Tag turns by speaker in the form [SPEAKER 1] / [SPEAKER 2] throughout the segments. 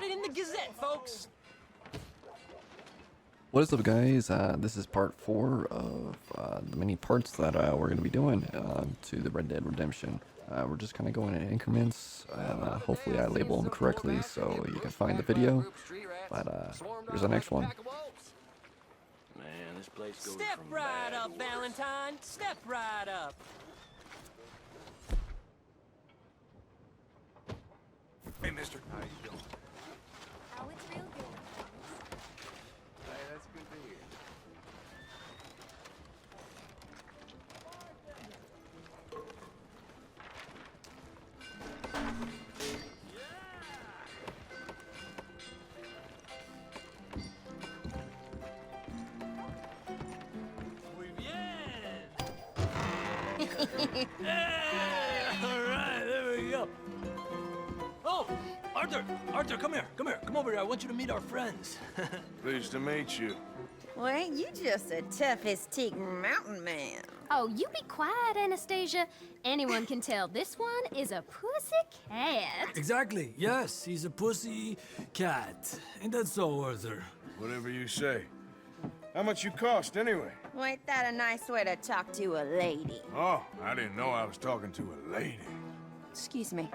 [SPEAKER 1] right in the Gazette, folks.
[SPEAKER 2] What is up, guys? This is part 4 of the many parts that we're going to be doing to the Red Dead Redemption. We're just kind of going in increments, and hopefully I label them correctly so you can find the video. But here's the next one.
[SPEAKER 1] Man, this place goes
[SPEAKER 3] Step
[SPEAKER 1] from
[SPEAKER 3] right
[SPEAKER 1] bad
[SPEAKER 3] up,
[SPEAKER 1] to worse.
[SPEAKER 3] Valentine. Step right up.
[SPEAKER 4] Hey, mister. How you doing?
[SPEAKER 5] Oh, it's real good.
[SPEAKER 4] Hey, that's good to hear.
[SPEAKER 3] Muy bien. All right, there we go. Oh, Arthur, come here. Come over here. I want you to meet our friends.
[SPEAKER 4] Pleased to meet you.
[SPEAKER 6] Well, ain't you just a tough-as-teak mountain man?
[SPEAKER 5] Oh, you be quiet, Anastasia. Anyone can tell this one is a pussy cat.
[SPEAKER 7] Exactly. Yes, he's a pussy cat. Ain't that so, Arthur?
[SPEAKER 4] Whatever you say. How much you cost, anyway?
[SPEAKER 6] Well, ain't that a nice way to talk to a lady?
[SPEAKER 4] Oh, I didn't know I was talking to a lady.
[SPEAKER 6] Excuse me.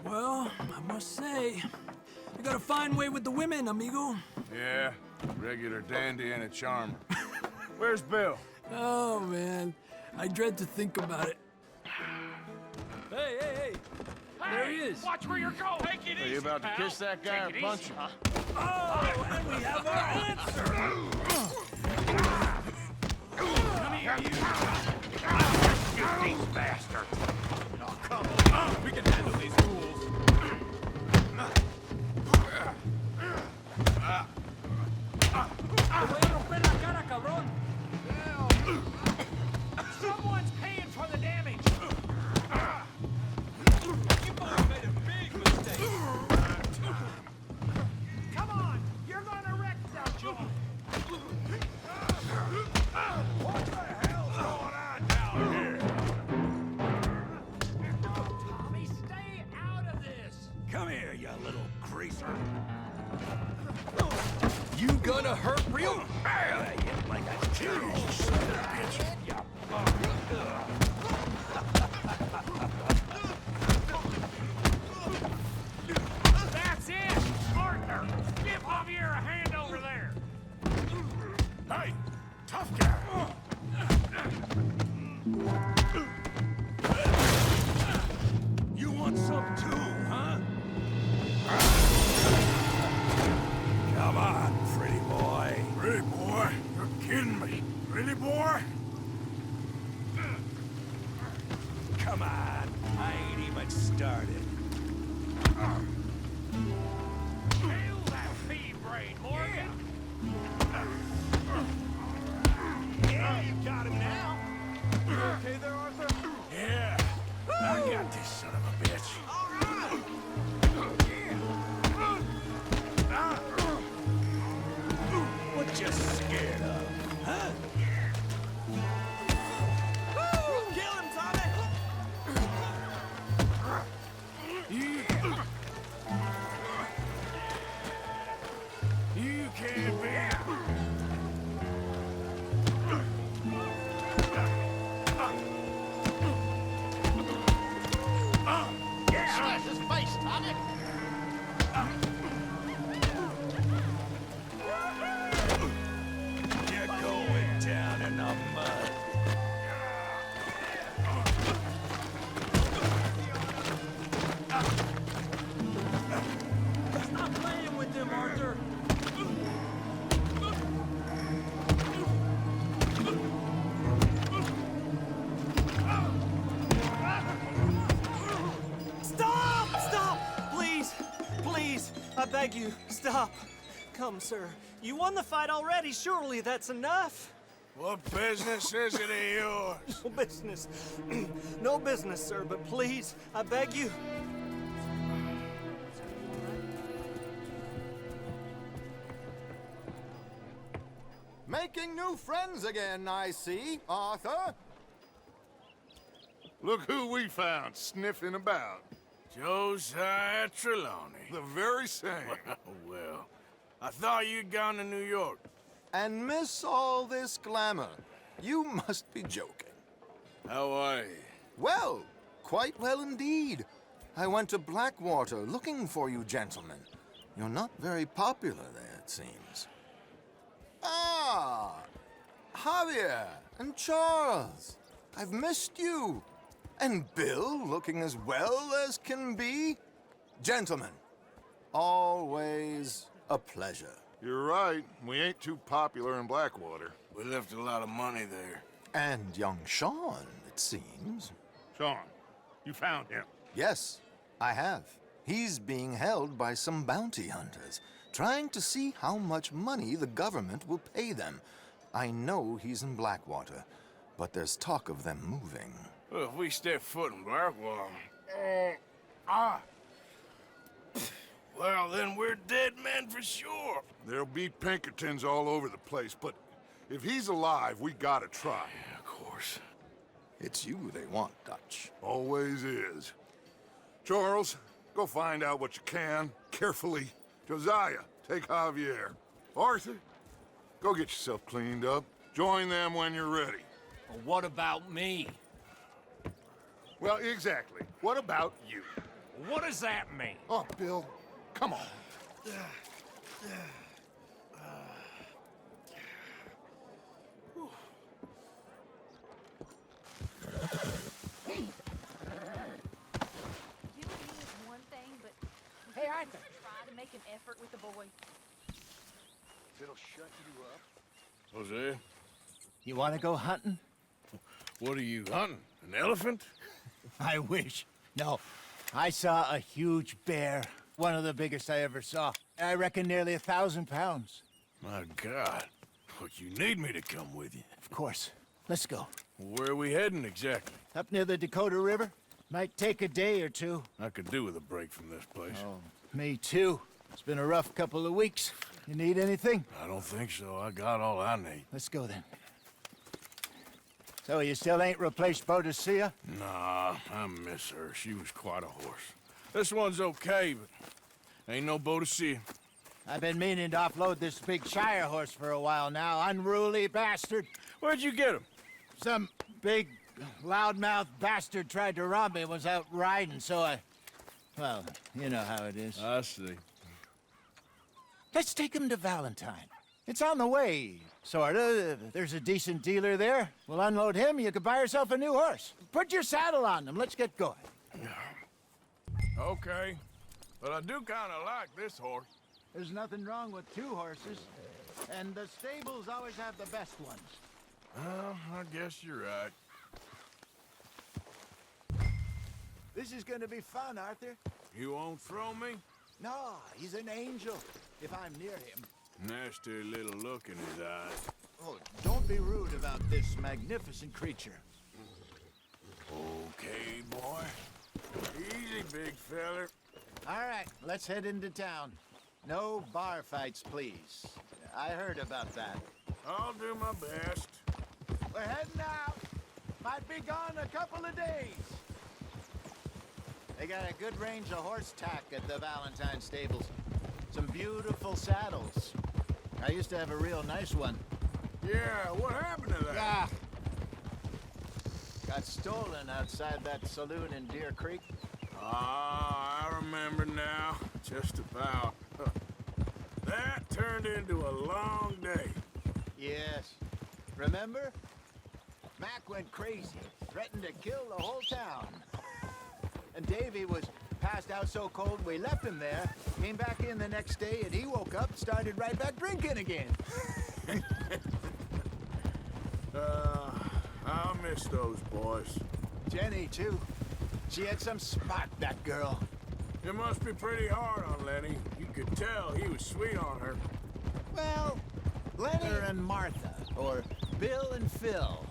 [SPEAKER 7] Well, I must say, you got a fine way with the women, amigo.
[SPEAKER 4] Yeah, regular dandy and a charmer. Where's Bill?
[SPEAKER 7] Oh, man. I dread to think about it. Hey! There he is.
[SPEAKER 1] Watch where you're going. Take it
[SPEAKER 4] Are you about to kiss that guy or punch him?
[SPEAKER 7] Oh, and we have our answer.
[SPEAKER 1] Come here, you thief bastard. Oh, come on. We can handle these fools. Someone's paying for the damage. You both made a big mistake. Come on, you're gonna wreck that joint. What the hell's going on down here? Tommy, stay out of this.
[SPEAKER 7] Come here, you little greaser.
[SPEAKER 1] You gonna hurt real bad. Like a Jesus, bitch. You That's it! Arthur! Give Javier a hand over there! Hey! Tough guy! You want some too, huh?
[SPEAKER 4] Come on, pretty boy. Pretty boy? You're kidding me. Pretty boy?
[SPEAKER 1] Come on! I ain't even started. Kill that feed brain, Morgan! Yeah, you got him now! You okay there, Arthur?
[SPEAKER 4] Yeah. I got this son of a bitch.
[SPEAKER 1] Alright! What you scared of, huh? Kill him, Tommy!
[SPEAKER 4] You can't be.
[SPEAKER 1] Smash his face, Tommy! You're going down in the mud.
[SPEAKER 3] Stop playing with them, Arthur.
[SPEAKER 8] Stop! Please, I beg you, stop. Come, sir. You won the fight already. Surely that's enough.
[SPEAKER 4] What business is it of yours?
[SPEAKER 8] No business. No business, sir, but please, I beg you.
[SPEAKER 9] Making new friends again, I see, Arthur.
[SPEAKER 4] Look who we found sniffing about. Josiah Trelawney.
[SPEAKER 9] The very same.
[SPEAKER 4] Well, I thought you'd gone to New York.
[SPEAKER 9] And miss all this glamour. You must be joking.
[SPEAKER 4] How are you?
[SPEAKER 9] Well, quite well indeed. I went to Blackwater looking for you gentlemen. You're not very popular there, it seems. Ah! Javier and Charles. I've missed you. And Bill looking as well as can be. Gentlemen, always a pleasure.
[SPEAKER 10] You're right. We ain't too popular in Blackwater.
[SPEAKER 4] We left a lot of money there.
[SPEAKER 9] And young Sean, it seems.
[SPEAKER 10] Sean, you found him.
[SPEAKER 9] Yes, I have. He's being held by some bounty hunters, trying to see how much money the government will pay them. I know he's in Blackwater, but there's talk of them moving.
[SPEAKER 4] Well, if we step foot in Blackwater... Well, then we're dead men for sure.
[SPEAKER 10] There'll be Pinkertons all over the place, but if he's alive, we gotta try.
[SPEAKER 4] Yeah, of course.
[SPEAKER 9] It's you they want, Dutch.
[SPEAKER 10] Always is. Charles, go find out what you can, carefully. Josiah, take Javier. Arthur, go get yourself cleaned up. Join them when you're ready.
[SPEAKER 3] Well, what about me?
[SPEAKER 10] Well, exactly. What about you?
[SPEAKER 1] What does that mean?
[SPEAKER 10] Oh, Bill, come on.
[SPEAKER 11] Hey, Arthur. Try to make an effort with the boy.
[SPEAKER 10] It'll shut you up.
[SPEAKER 4] Jose,
[SPEAKER 3] You want to go hunting?
[SPEAKER 4] what are you hunting? An elephant?
[SPEAKER 3] I wish. No. I saw a huge bear. One of the biggest I ever saw. I reckon nearly 1,000 pounds.
[SPEAKER 4] My God. Look, you need me to come with you.
[SPEAKER 3] Of course. Let's go.
[SPEAKER 4] Where are we heading exactly?
[SPEAKER 3] Up near the Dakota River. Might take a day or two.
[SPEAKER 4] I could do with a break from this place.
[SPEAKER 3] Oh, me too. It's been a rough couple of weeks. You need anything?
[SPEAKER 4] I don't think so. I got all I need.
[SPEAKER 3] Let's go then. So you still ain't replaced Boadicea?
[SPEAKER 4] Nah, I miss her. She was quite a horse. This one's okay, but ain't no Boadicea.
[SPEAKER 3] I've been meaning to offload this big Shire horse for a while now. Unruly bastard.
[SPEAKER 4] Where'd you get him?
[SPEAKER 3] Some big, loudmouth bastard tried to rob me and was out riding, so I... Well, you know how it is.
[SPEAKER 4] I see.
[SPEAKER 3] Let's take him to Valentine. It's on the way, sorta. There's a decent dealer there. We'll unload him, you could buy yourself a new horse. Put your saddle on him, let's get going.
[SPEAKER 4] Okay, but I do kind of like this horse.
[SPEAKER 3] There's nothing wrong with two horses, and the stables always have the best ones.
[SPEAKER 4] Well, I guess you're right.
[SPEAKER 3] This is gonna be fun, Arthur.
[SPEAKER 4] You won't throw me?
[SPEAKER 3] No, he's an angel, if I'm near him.
[SPEAKER 4] Nasty little look in his eyes.
[SPEAKER 3] Oh, don't be rude about this magnificent creature.
[SPEAKER 4] Okay, boy. Easy, big feller.
[SPEAKER 3] All right, let's head into town. No bar fights, please. I heard about that.
[SPEAKER 4] I'll do my best.
[SPEAKER 3] We're heading out. Might be gone a couple of days. They got a good range of horse tack at the Valentine stables. Some beautiful saddles. I used to have a real nice one.
[SPEAKER 4] Yeah, what happened to that?
[SPEAKER 3] Ah! Got stolen outside that saloon in Deer Creek.
[SPEAKER 4] Ah, I remember now. Just about. That turned into a long day.
[SPEAKER 3] Yes. Remember? Mac went crazy, threatened to kill the whole town. And Davy was passed out so cold we left him there, came back in the next day, and he woke up, started right back drinking again.
[SPEAKER 4] I miss those boys.
[SPEAKER 3] Jenny, too. She had some spot, that girl.
[SPEAKER 4] It must be pretty hard on Lenny. You could tell he was sweet on her.
[SPEAKER 3] Well, Lenny and Martha, or Bill and Phil.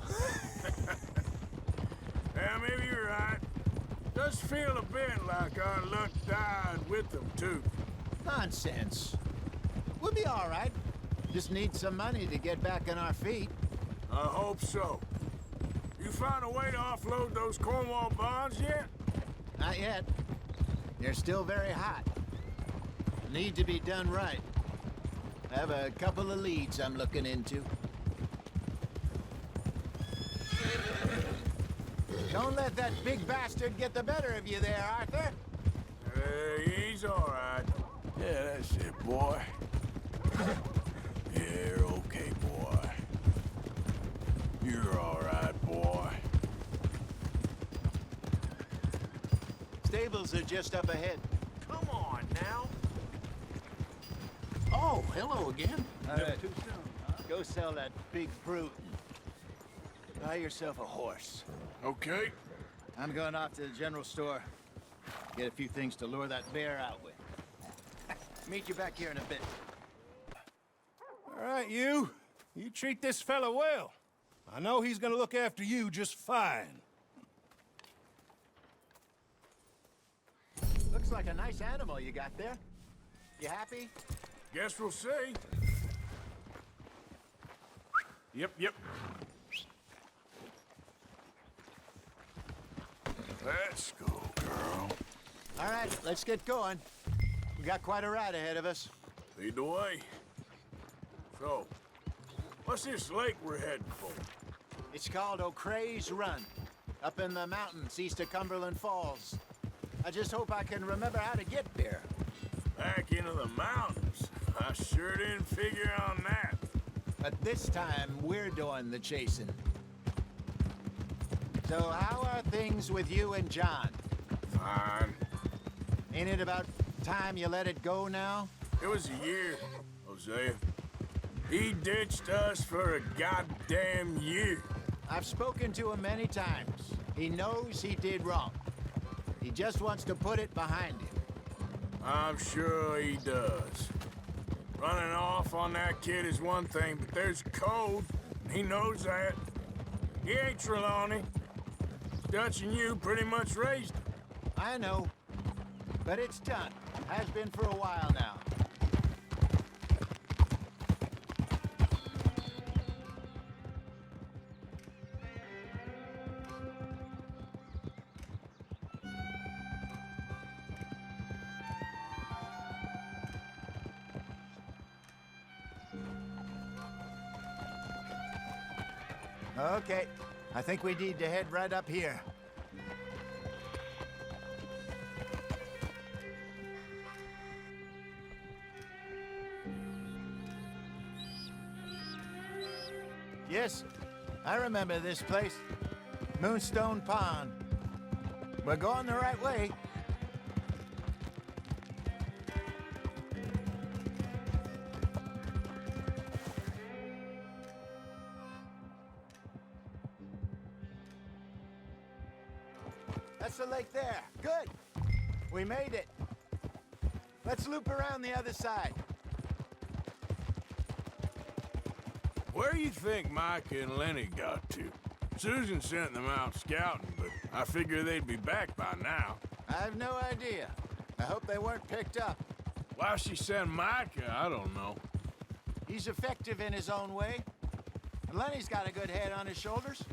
[SPEAKER 4] Yeah, maybe you're right. Does feel a bit like our luck died with them, too.
[SPEAKER 3] Nonsense. We'll be all right. Just need some money to get back on our feet.
[SPEAKER 4] I hope so. You found a way to offload those Cornwall bonds yet?
[SPEAKER 3] Not yet. You're still very hot. Need to be done right. I have a couple of leads I'm looking into. Don't let that big bastard get the better of you there, Arthur.
[SPEAKER 4] He's all right.
[SPEAKER 12] Yeah, that's it, boy. You're okay, boy. You're all right, boy.
[SPEAKER 3] Stables are just up ahead.
[SPEAKER 8] Come on now.
[SPEAKER 3] Oh, hello again. All right. Too soon, huh? Go sell that big brute. Buy yourself a horse.
[SPEAKER 4] Okay.
[SPEAKER 3] I'm going off to the general store. Get a few things to lure that bear out with. Meet you back here in a bit.
[SPEAKER 1] All right, you. You treat this fella well. I know he's gonna look after you just fine.
[SPEAKER 3] Looks like a nice animal you got there. You happy?
[SPEAKER 4] Guess we'll see. Yep.
[SPEAKER 12] Let's go, girl.
[SPEAKER 3] All right, let's get going. We got quite a ride ahead of us.
[SPEAKER 4] Lead the way. So, what's this lake we're heading for?
[SPEAKER 3] It's called O'Creagh's Run, up in the mountains east of Cumberland Falls. I just hope I can remember how to get there.
[SPEAKER 4] Back into the mountains? I sure didn't figure on that.
[SPEAKER 3] But this time, we're doing the chasing. So how are things with you and John?
[SPEAKER 4] Fine.
[SPEAKER 3] Ain't it about time you let it go now?
[SPEAKER 4] It was a year, Hosea. He ditched us for a goddamn year.
[SPEAKER 3] I've spoken to him many times. He knows he did wrong. He just wants to put it behind him.
[SPEAKER 4] I'm sure he does. Running off on that kid is one thing, but there's code. He knows that. He ain't Trelawney. Dutch and you pretty much raised him.
[SPEAKER 3] I know. But it's done. Has been for a while now. Okay, I think we need to head right up here. Yes, I remember this place. Moonstone Pond. We're going the right way. That's the lake there. Good. We made it. Let's loop around the other side.
[SPEAKER 4] Where do you think Mike and Lenny got to? Susan sent them out scouting, but I figure they'd be back by now.
[SPEAKER 3] I have no idea. I hope they weren't picked up.
[SPEAKER 4] Why she sent Micah, I don't know.
[SPEAKER 3] He's effective in his own way. And Lenny's got a good head on his shoulders.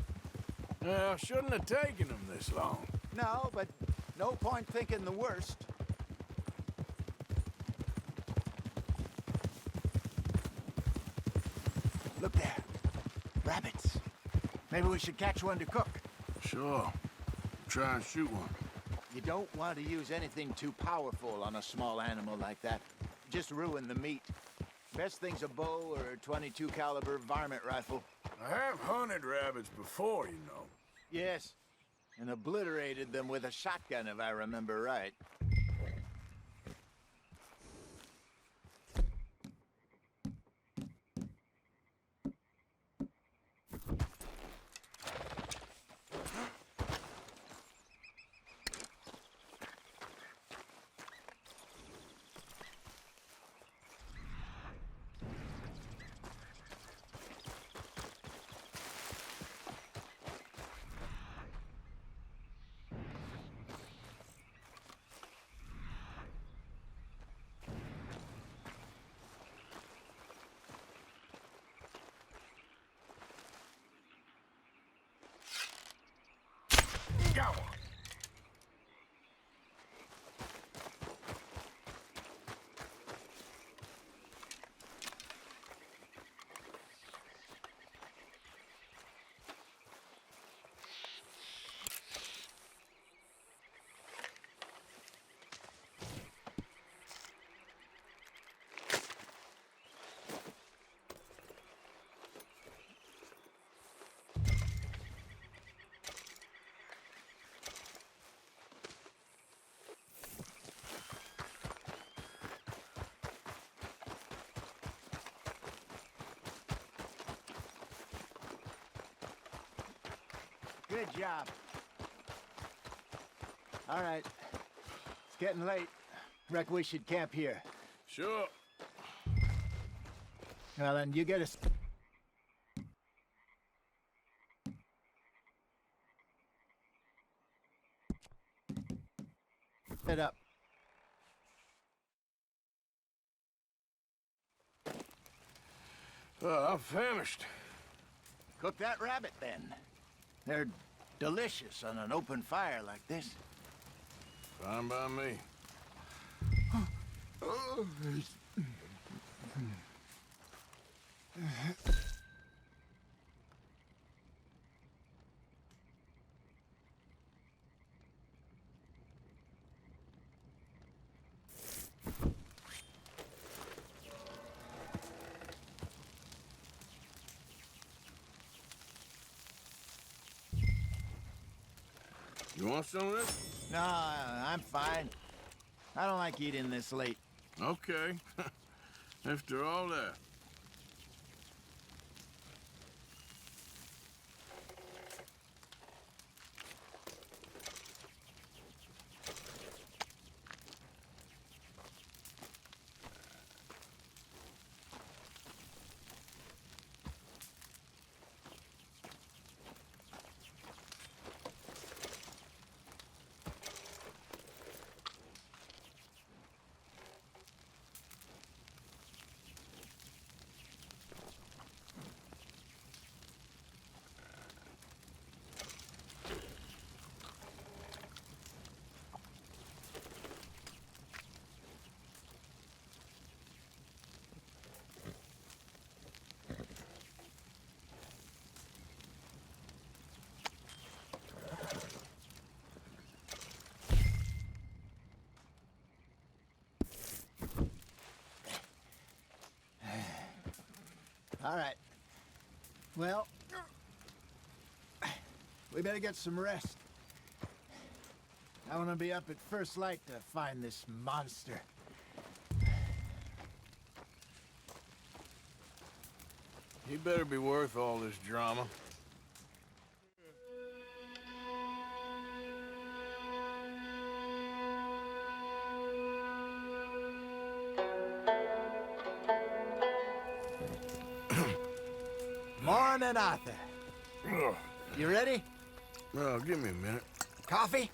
[SPEAKER 4] Well, shouldn't have taken him this long.
[SPEAKER 3] No, but no point thinking the worst. Look there. Rabbits. Maybe we should catch one to cook.
[SPEAKER 4] Sure. Try and shoot one.
[SPEAKER 3] You don't want to use anything too powerful on a small animal like that. Just ruin the meat. Best thing's a bow or a .22 caliber varmint rifle.
[SPEAKER 4] I have hunted rabbits before, you know.
[SPEAKER 3] Yes, and obliterated them with a shotgun, if I remember right. Good job. All right. It's getting late. Reckon we should camp here.
[SPEAKER 4] Sure.
[SPEAKER 3] Well, then you get us. Set up.
[SPEAKER 4] I'm famished.
[SPEAKER 3] Cook that rabbit, then. They're delicious on an open fire like this.
[SPEAKER 4] Fine by me. You want some of this?
[SPEAKER 3] No, I'm fine. I don't like eating this late.
[SPEAKER 4] Okay. After all that.
[SPEAKER 3] All right. Well, we better get some rest. I want to be up at first light to find this monster.
[SPEAKER 4] He better be worth all this drama.
[SPEAKER 3] Morning, Arthur.
[SPEAKER 4] Ugh.
[SPEAKER 3] You ready?
[SPEAKER 4] Well, give me a minute.
[SPEAKER 3] Coffee?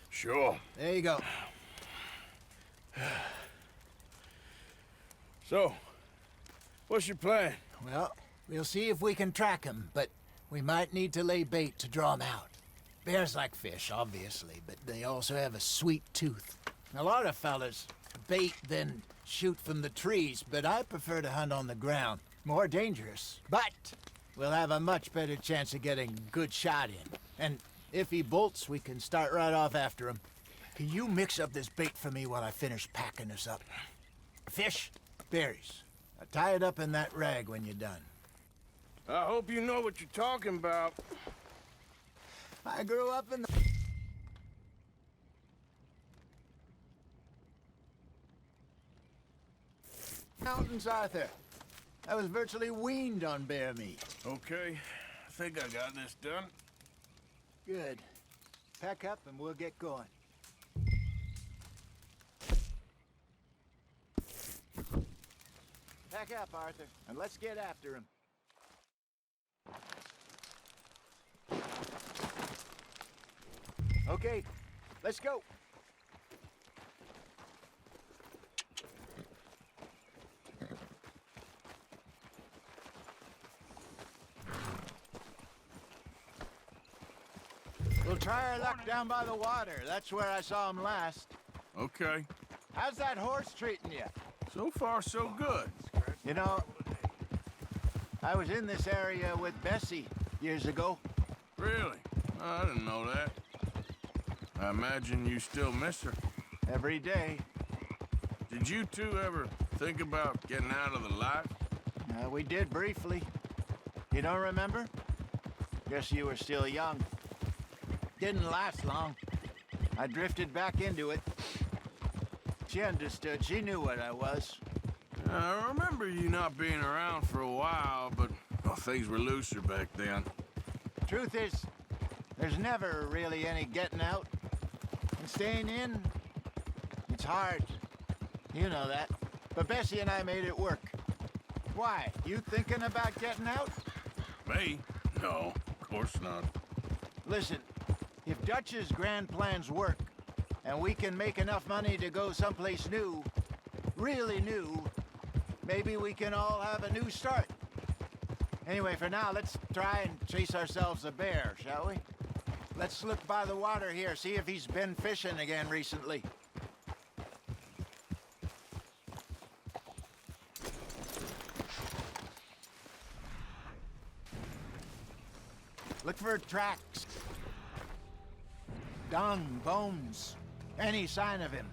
[SPEAKER 4] Sure.
[SPEAKER 3] There you go.
[SPEAKER 4] So, what's your plan?
[SPEAKER 3] Well, we'll see if we can track him, but we might need to lay bait to draw him out. Bears like fish, obviously, but they also have a sweet tooth. A lot of fellas bait, then shoot from the trees, but I prefer to hunt on the ground. More dangerous, but we'll have a much better chance of getting a good shot in. And if he bolts, we can start right off after him. Can you mix up this bait for me while I finish packing this up? Fish, berries. Tie it up in that rag when you're done.
[SPEAKER 4] I hope you know what you're talking about.
[SPEAKER 3] I grew up in the... mountains, Arthur. I was virtually weaned on bear meat.
[SPEAKER 4] Okay, I think I got this done.
[SPEAKER 3] Good. Pack up and we'll get going. Pack up, Arthur, and let's get after him. Okay, let's go. We'll try our luck down by the water. That's where I saw him last.
[SPEAKER 4] Okay.
[SPEAKER 3] How's that horse treating you?
[SPEAKER 4] So far, so good.
[SPEAKER 3] You know, I was in this area with Bessie years ago.
[SPEAKER 4] Really? I didn't know that. I imagine you still miss her.
[SPEAKER 3] Every day.
[SPEAKER 4] Did you two ever think about getting out of the life?
[SPEAKER 3] We did briefly. You don't remember? Guess you were still young. Didn't last long. I drifted back into it. She understood. She knew what I was.
[SPEAKER 4] I remember you not being around for a while, but well, things were looser back then.
[SPEAKER 3] Truth is, there's never really any getting out. And staying in, it's hard. You know that. But Bessie and I made it work. Why? You thinking about getting out?
[SPEAKER 12] Me? No, of course not.
[SPEAKER 3] Listen, if Dutch's grand plans work, and we can make enough money to go someplace new, really new, maybe we can all have a new start. Anyway, for now, let's try and chase ourselves a bear, shall we? Let's look by the water here, see if he's been fishing again recently. Look for tracks. Dung, bones, any sign of him.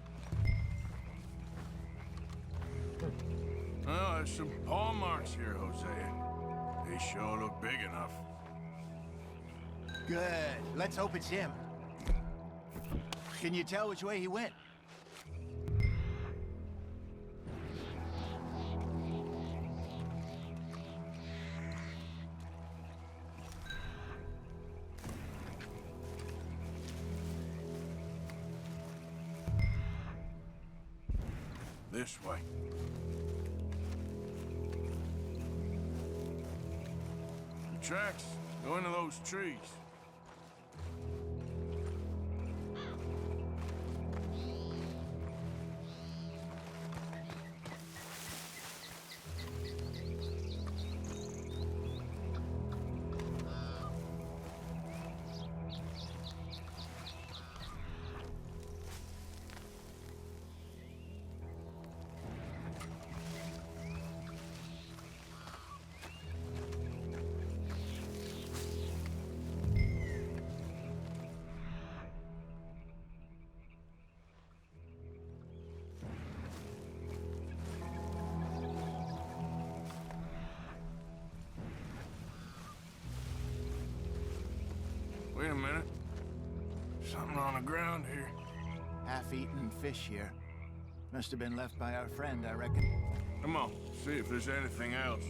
[SPEAKER 12] Oh, there's some paw marks here, Hosea. They sure look big enough.
[SPEAKER 3] Good. Let's hope it's him. Can you tell which way he went?
[SPEAKER 12] This way. The tracks go into those trees. Wait a minute. Something on the ground here.
[SPEAKER 3] Half-eaten fish here. Must have been left by our friend, I reckon.
[SPEAKER 12] Come on, see if there's anything else.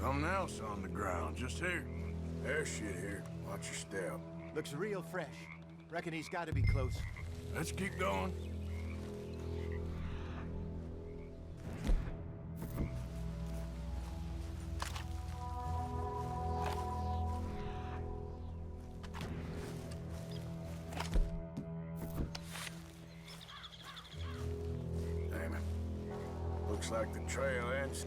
[SPEAKER 12] Something else on the ground, just here. There's shit here. Watch your step.
[SPEAKER 3] Looks real fresh. Reckon he's got to be close.
[SPEAKER 12] Let's keep going. Damn it. Looks like the trail ends.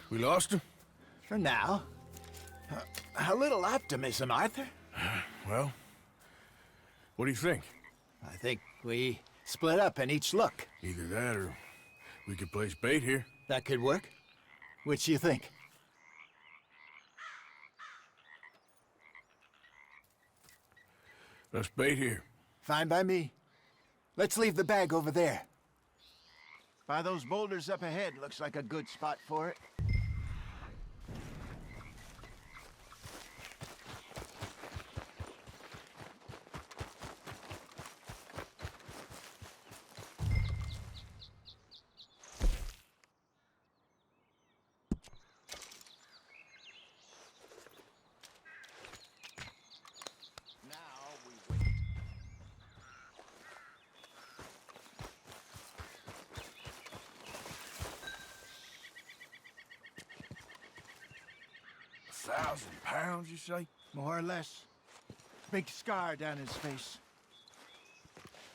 [SPEAKER 12] We lost him?
[SPEAKER 3] For now. A little optimism, Arthur.
[SPEAKER 12] Well, what do you think?
[SPEAKER 3] I think we split up and each look.
[SPEAKER 12] Either that or we could place bait here.
[SPEAKER 3] That could work. Which you think?
[SPEAKER 12] Let's bait here.
[SPEAKER 3] Fine by me. Let's leave the bag over there. By those boulders up ahead, looks like a good spot for it.
[SPEAKER 12] £1,000, you say?
[SPEAKER 3] More or less. Big scar down his face.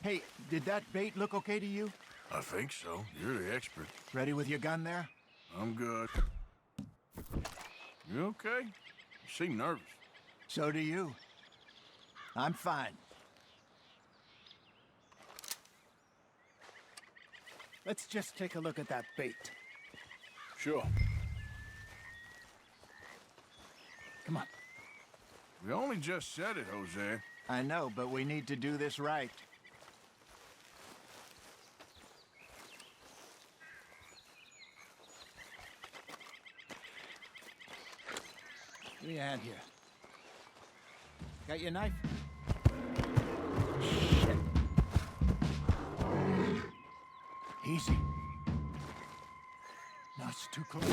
[SPEAKER 3] Hey, did that bait look okay to you?
[SPEAKER 12] I think so. You're the expert.
[SPEAKER 3] Ready with your gun there?
[SPEAKER 12] I'm good. You okay? You seem nervous.
[SPEAKER 3] So do you. I'm fine. Let's just take a look at that bait.
[SPEAKER 12] Sure.
[SPEAKER 3] Come on.
[SPEAKER 4] We only just said it, Jose.
[SPEAKER 3] I know, but we need to do this right. Give me a hand here. Got your knife? Shit. Easy. No, it's too close.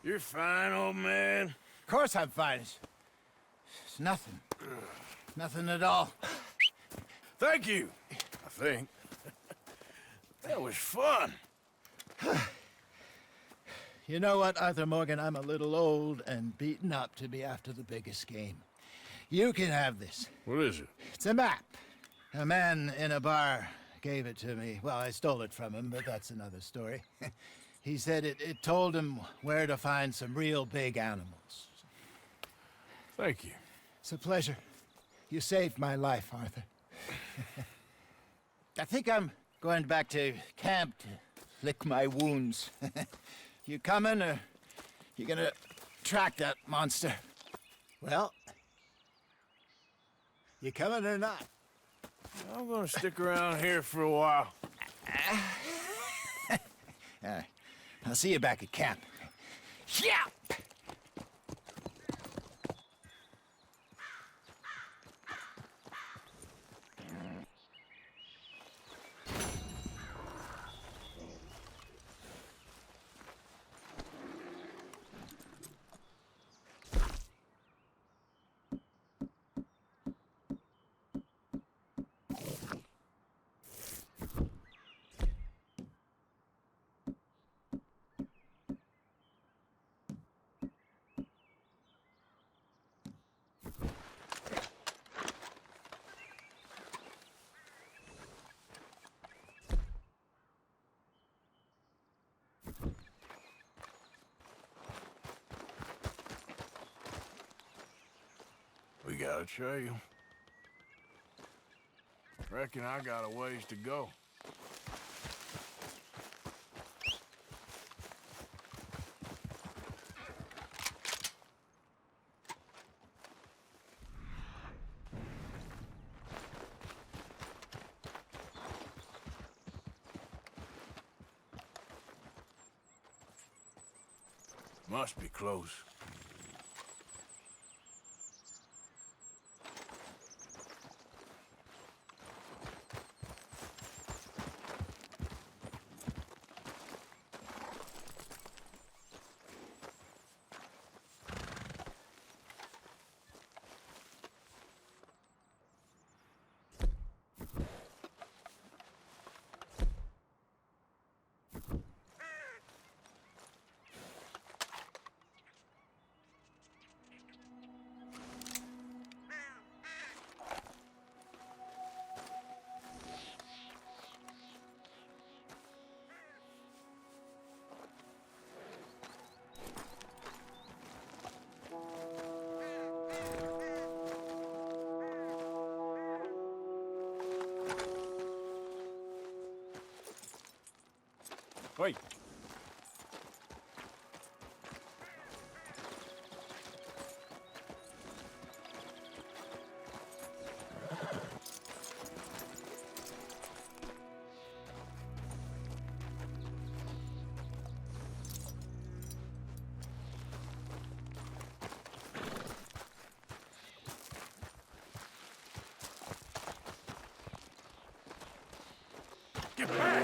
[SPEAKER 4] You're fine, old man.
[SPEAKER 3] Of course I'm fine. It's nothing. Nothing at all.
[SPEAKER 4] Thank you, I think. That was fun.
[SPEAKER 3] You know what, Arthur Morgan? I'm a little old and beaten up to be after the biggest game. You can have this.
[SPEAKER 4] What is it?
[SPEAKER 3] It's a map. A man in a bar gave it to me. Well, I stole it from him, but that's another story. He said it told him where to find some real big animals.
[SPEAKER 4] Thank you.
[SPEAKER 3] It's a pleasure. You saved my life, Arthur. I think I'm going back to camp to lick my wounds. You coming, or you gonna track that monster? Well, you coming or not?
[SPEAKER 4] I'm gonna stick around here for a while.
[SPEAKER 3] All right. I'll see you back at camp. Yeah!
[SPEAKER 4] We got a trail. Reckon I got a ways to go. Must be close. Wait. Get back!